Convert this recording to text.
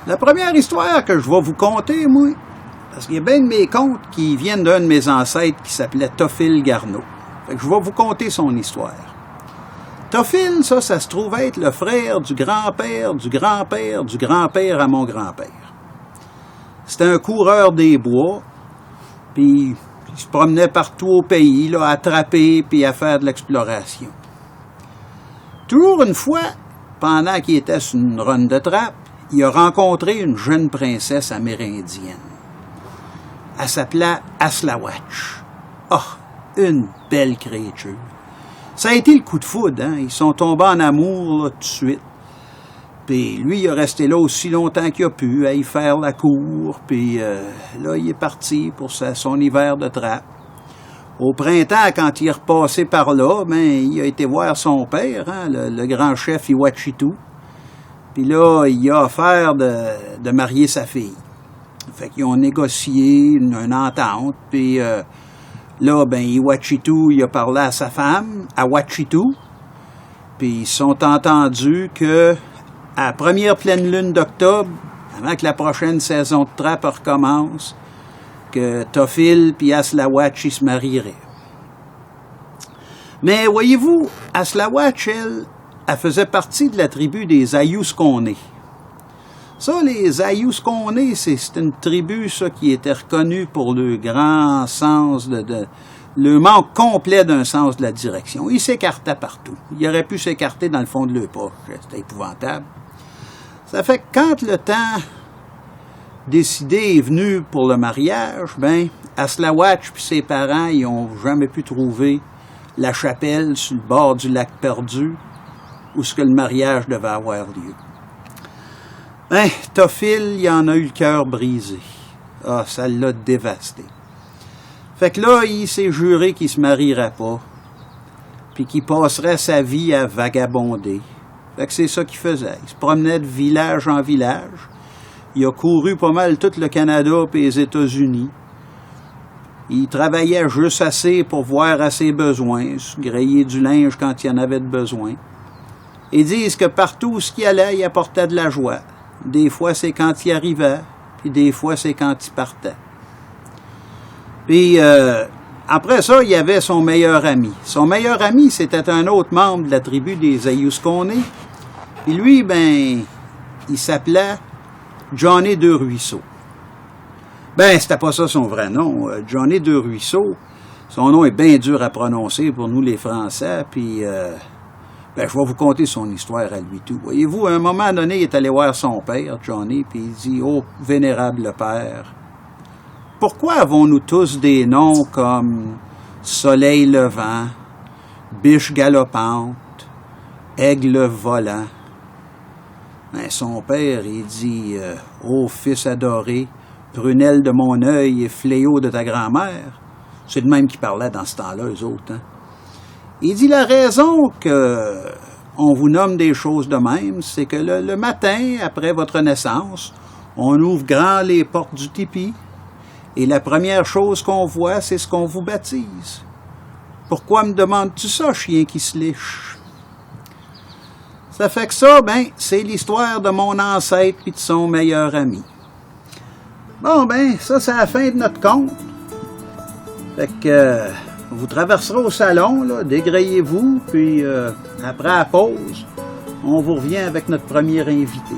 La première histoire que je vais vous conter, moi, parce qu'il y a bien de mes contes qui viennent d'un de mes ancêtres qui s'appelait Théophile Garneau. Fait que je vais vous conter son histoire. Théophile, ça se trouve être le frère du grand-père, du grand-père, du grand-père à mon grand-père. C'était un coureur des bois, puis il se promenait partout au pays, là, à attraper puis à faire de l'exploration. Toujours une fois, pendant qu'il était sur une run de trappe, il a rencontré une jeune princesse amérindienne. Elle s'appelait Aslawatch. Une belle créature. Ça a été le coup de foudre, hein? Ils sont tombés en amour là, tout de suite. Puis lui, il est resté là aussi longtemps qu'il a pu, à y faire la cour. Puis là, il est parti pour son hiver de trappe. Au printemps, quand il est repassé par là, ben, il a été voir son père, hein, le grand chef Iwachitu. Puis là, il a offert de marier sa fille. Fait qu'ils ont négocié une entente. Puis là, ben, Iwachitu, il a parlé à sa femme, à Wachitu. Puis ils se sont entendus que à la première pleine lune d'octobre, avant que la prochaine saison de trappe recommence, que Théophile et Aslawatch se marieraient. Mais voyez-vous, Aslawatch, elle faisait partie de la tribu des Ayuskone. Ça, les Ayuskone, c'est une tribu ça, qui était reconnue pour le grand sens le manque complet d'un sens de la direction. Ils s'écartaient partout. Ils auraient pu s'écarter dans le fond de leur poche. C'était épouvantable. Ça fait que quand le temps décidé est venu pour le mariage, ben, Aslawatch et ses parents, ils n'ont jamais pu trouver la chapelle sur le bord du lac perdu où ce que le mariage devait avoir lieu. Ben, Théophile, il en a eu le cœur brisé. Ça l'a dévasté. Fait que là, il s'est juré qu'il se marierait pas, puis qu'il passerait sa vie à vagabonder. Fait que c'est ça qu'il faisait. Il se promenait de village en village. Il a couru pas mal tout le Canada et les États-Unis. Il travaillait juste assez pour voir à ses besoins, se griller du linge quand il y en avait de besoin. Ils disent que partout où il allait, il apportait de la joie. Des fois, c'est quand il arrivait, puis des fois, c'est quand il partait. Puis, après ça, il y avait son meilleur ami. Son meilleur ami, c'était un autre membre de la tribu des Ayuskone. Et lui, ben, il s'appelait Johnny Deux Ruisseaux. Ben, c'était pas ça son vrai nom. Johnny Deux Ruisseaux, son nom est bien dur à prononcer pour nous les Français, puis ben, je vais vous conter son histoire à lui tout. Voyez-vous, à un moment donné, il est allé voir son père, Johnny, puis il dit « Oh, vénérable père, pourquoi avons-nous tous des noms comme Soleil levant, Biche galopante, Aigle volant? » Ben, son père, il dit « Ô fils adoré, prunelle de mon œil et fléau de ta grand-mère. » C'est de même qu'ils parlaient dans ce temps-là, eux autres. Hein? Il dit « La raison que on vous nomme des choses de même, c'est que le matin, après votre naissance, on ouvre grand les portes du tipi, et la première chose qu'on voit, c'est ce qu'on vous baptise. Pourquoi me demandes-tu ça, chien qui se liche? » Ça fait que ça, ben, c'est l'histoire de mon ancêtre et de son meilleur ami. Bon, ben, ça, c'est la fin de notre conte. Fait que vous traverserez au salon, là, dégrayez-vous, puis après la pause, on vous revient avec notre premier invité.